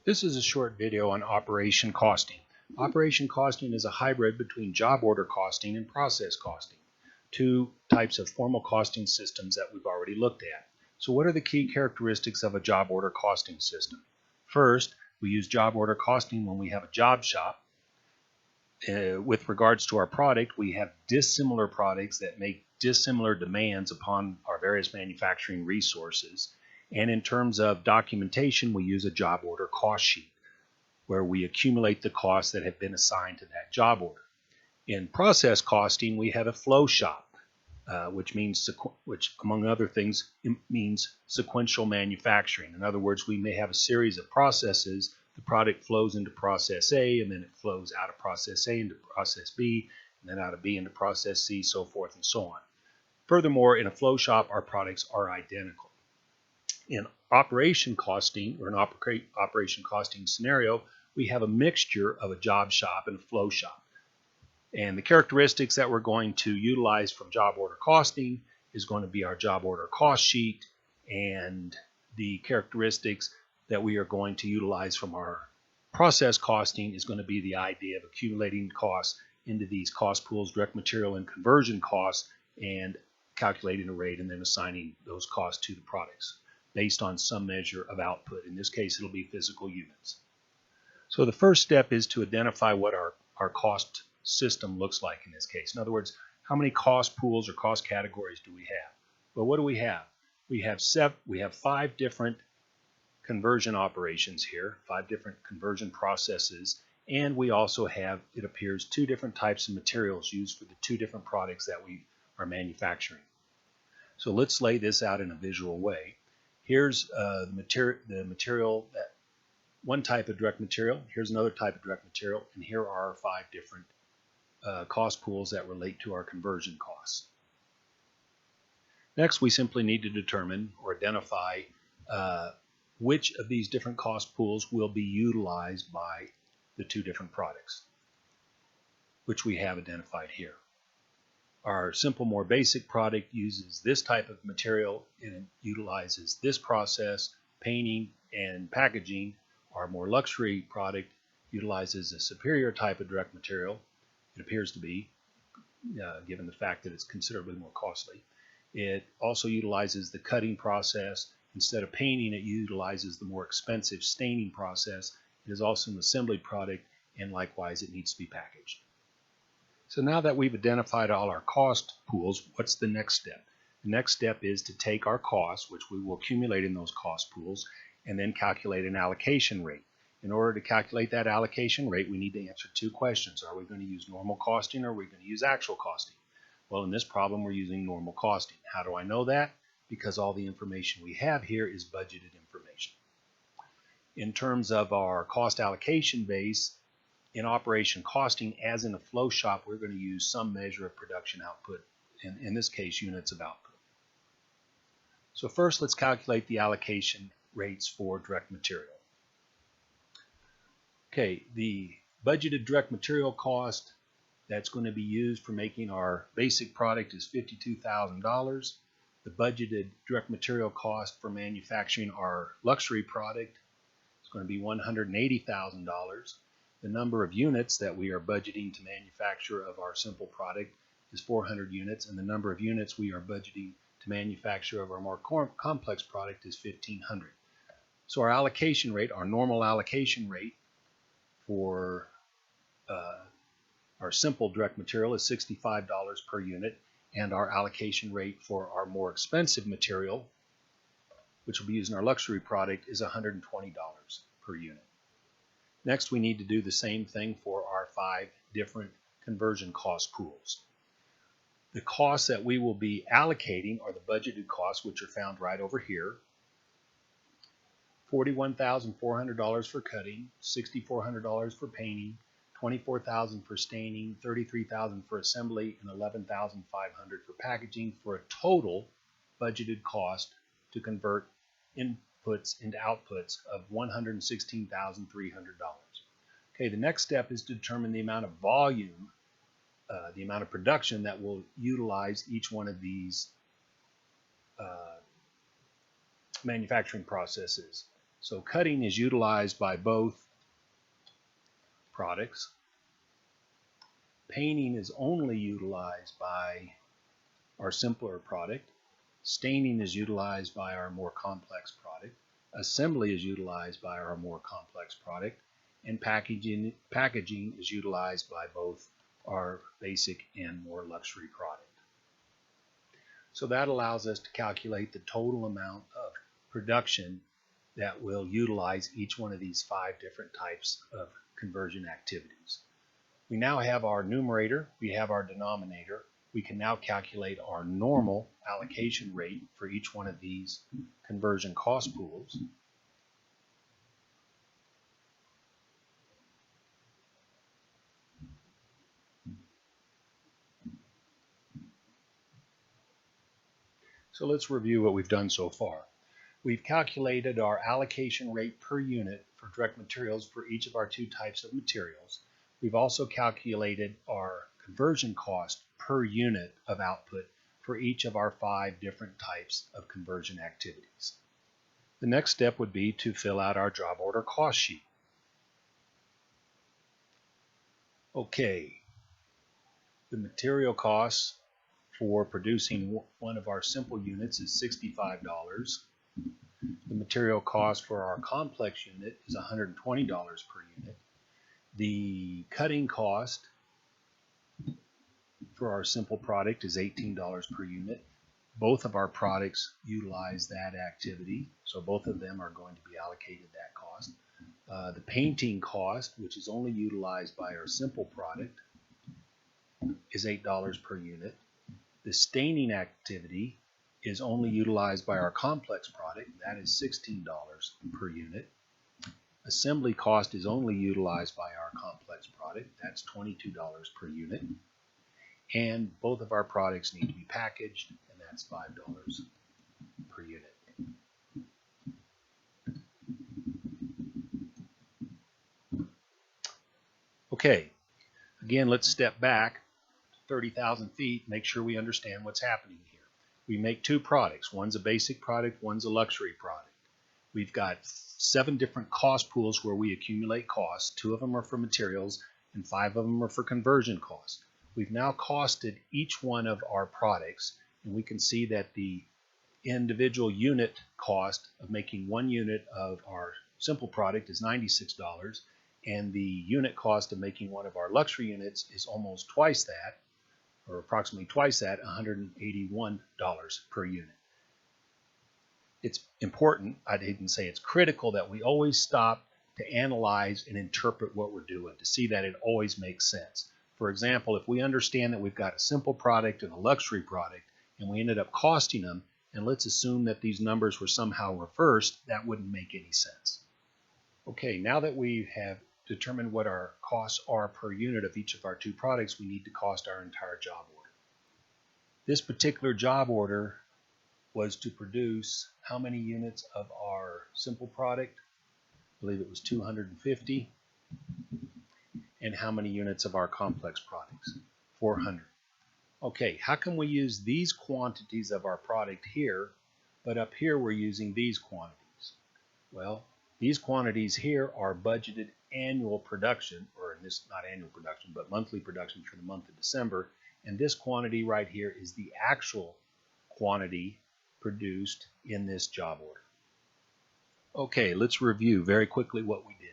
This is a short video on operation costing. Operation costing is a hybrid between job order costing and process costing, two types of formal costing systems that we've already looked at. So what are the key characteristics of a job order costing system? First, we use job order costing when we have a job shop. With regards to our product, we have dissimilar products that make dissimilar demands upon our various manufacturing resources. And in terms of documentation, we use a job order cost sheet where we accumulate the costs that have been assigned to that job order. In process costing, we have a flow shop, which among other things means sequential manufacturing. In other words, we may have a series of processes. The product flows into process A, and then it flows out of process A into process B, and then out of B into process C, so forth and so on. Furthermore, in a flow shop, our products are identical. In operation costing, or an operation costing scenario, we have a mixture of a job shop and a flow shop. And the characteristics that we're going to utilize from job order costing is going to be our job order cost sheet, and the characteristics that we are going to utilize from our process costing is going to be the idea of accumulating costs into these cost pools, direct material and conversion costs, and calculating a rate and then assigning those costs to the products based on some measure of output. In this case, it'll be physical units. So the first step is to identify what our cost system looks like in this case. In other words, how many cost pools or cost categories do we have? Well, what do we have? We have 5 different conversion operations here, 5 different conversion processes, and we also have, it appears, 2 different types of materials used for the 2 different products that we are manufacturing. So let's lay this out in a visual way. Here's the material, that one type of direct material, here's another type of direct material, and here are our 5 different cost pools that relate to our conversion costs. Next, we simply need to determine or identify which of these different cost pools will be utilized by the 2 different products, which we have identified here. Our simple, more basic product uses this type of material and it utilizes this process, painting and packaging. Our more luxury product utilizes a superior type of direct material. It appears to be, given the fact that it's considerably more costly. It also utilizes the cutting process. Instead of painting, it utilizes the more expensive staining process. It is also an assembly product, and likewise, it needs to be packaged. So now that we've identified all our cost pools, what's the next step? The next step is to take our costs, which we will accumulate in those cost pools, and then calculate an allocation rate. In order to calculate that allocation rate, we need to answer 2 questions. Are we going to use normal costing or are we going to use actual costing? Well, in this problem, we're using normal costing. How do I know that? Because all the information we have here is budgeted information. In terms of our cost allocation base, in operation costing, as in a flow shop, we're going to use some measure of production output, in this case, units of output. So first, let's calculate the allocation rates for direct material. Okay, the budgeted direct material cost that's going to be used for making our basic product is $52,000. The budgeted direct material cost for manufacturing our luxury product is going to be $180,000. The number of units that we are budgeting to manufacture of our simple product is 400 units, and the number of units we are budgeting to manufacture of our more complex product is 1,500. So our allocation rate, our normal allocation rate for our simple direct material is $65 per unit, and our allocation rate for our more expensive material, which will be used in our luxury product, is $120 per unit. Next, we need to do the same thing for our 5 different conversion cost pools. The costs that we will be allocating are the budgeted costs, which are found right over here. $41,400 for cutting, $6,400 for painting, $24,000 for staining, $33,000 for assembly, and $11,500 for packaging, for a total budgeted cost to convert inputs into outputs of $116,300. Okay, the next step is to determine the amount of volume, the amount of production that will utilize each one of these manufacturing processes. So cutting is utilized by both products. Painting is only utilized by our simpler product. Staining is utilized by our more complex product. Assembly is utilized by our more complex product. And packaging is utilized by both our basic and more luxury product. So that allows us to calculate the total amount of production that will utilize each one of these 5 different types of conversion activities. We now have our numerator, we have our denominator. We can now calculate our normal allocation rate for each one of these conversion cost pools. So let's review what we've done so far. We've calculated our allocation rate per unit for direct materials for each of our 2 types of materials. We've also calculated our conversion cost per unit of output for each of our 5 different types of conversion activities. The next step would be to fill out our job order cost sheet. Okay, the material costs for producing one of our simple units is $65. The material cost for our complex unit is $120 per unit. The cutting cost for our simple product is $18 per unit. Both of our products utilize that activity, so both of them are going to be allocated that cost. The painting cost, which is only utilized by our simple product, is $8 per unit. The staining activity is only utilized by our complex product. That is $16 per unit. Assembly cost is only utilized by our complex product. That's $22 per unit. And both of our products need to be packaged, and that's $5 per unit. Okay, again, let's step back 30,000 feet, make sure we understand what's happening here. We make 2 products. One's a basic product, one's a luxury product. We've got 7 different cost pools where we accumulate costs. 2 of them are for materials and 5 of them are for conversion costs. We've now costed each one of our products, and we can see that the individual unit cost of making 1 unit of our simple product is $96, and the unit cost of making one of our luxury units is almost twice that, or approximately twice that, $181 per unit. It's important, I didn't say it's critical, that we always stop to analyze and interpret what we're doing to see that it always makes sense. For example, if we understand that we've got a simple product and a luxury product and we ended up costing them, and let's assume that these numbers were somehow reversed, that wouldn't make any sense. Okay, now that we have determined what our costs are per unit of each of our 2 products, we need to cost our entire job order. This particular job order was to produce how many units of our simple product? I believe it was 250. And how many units of our complex products? 400. Okay, how can we use these quantities of our product here, but up here we're using these quantities? Well, these quantities here are budgeted annual production, or in this, not annual production, but monthly production for the month of December. And this quantity right here is the actual quantity produced in this job order. Okay, let's review very quickly what we did.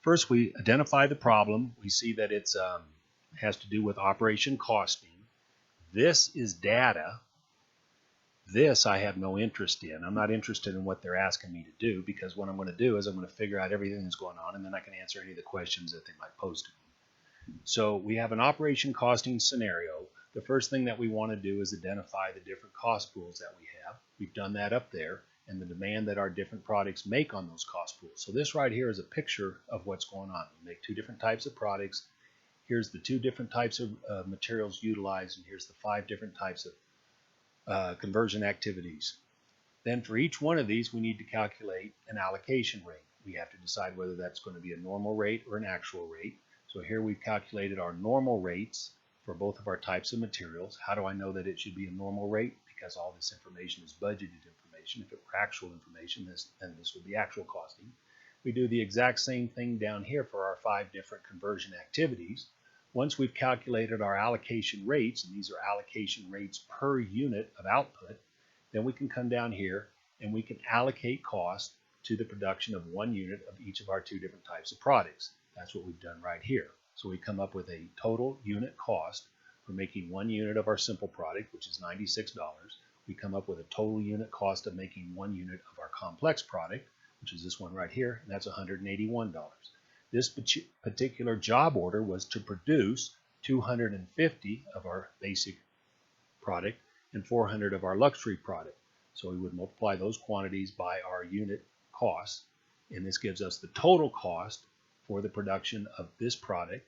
First, we identify the problem. We see that it has to do with operation costing. This is data. This I have no interest in. I'm not interested in what they're asking me to do, because what I'm going to do is I'm going to figure out everything that's going on, and then I can answer any of the questions that they might pose to me. So we have an operation costing scenario. The first thing that we want to do is identify the different cost pools that we have. We've done that up there, and the demand that our different products make on those cost pools. So this right here is a picture of what's going on. We make 2 different types of products. Here's the 2 different types of materials utilized, and here's the 5 different types of conversion activities. Then for each one of these, we need to calculate an allocation rate. We have to decide whether that's going to be a normal rate or an actual rate. So here we've calculated our normal rates for both of our types of materials. How do I know that it should be a normal rate? Because all this information is budgeted information. information. If it were actual information, then this would be actual costing. We do the exact same thing down here for our 5 different conversion activities. Once we've calculated our allocation rates, and these are allocation rates per unit of output, then we can come down here and we can allocate cost to the production of 1 unit of each of our 2 different types of products. That's what we've done right here. So we come up with a total unit cost for making 1 unit of our simple product, which is $96. We come up with a total unit cost of making 1 unit of our complex product, which is this one right here, and that's $181. This particular job order was to produce 250 of our basic product and 400 of our luxury product. So we would multiply those quantities by our unit cost, and this gives us the total cost for the production of this product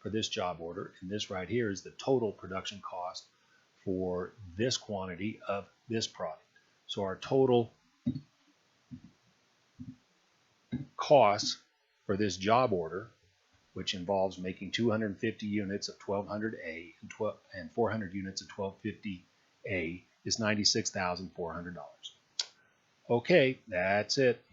for this job order, and this right here is the total production cost for this quantity of this product. So our total costs for this job order, which involves making 250 units of 1200A and 400 units of 1250A, is $96,400. Okay, that's it.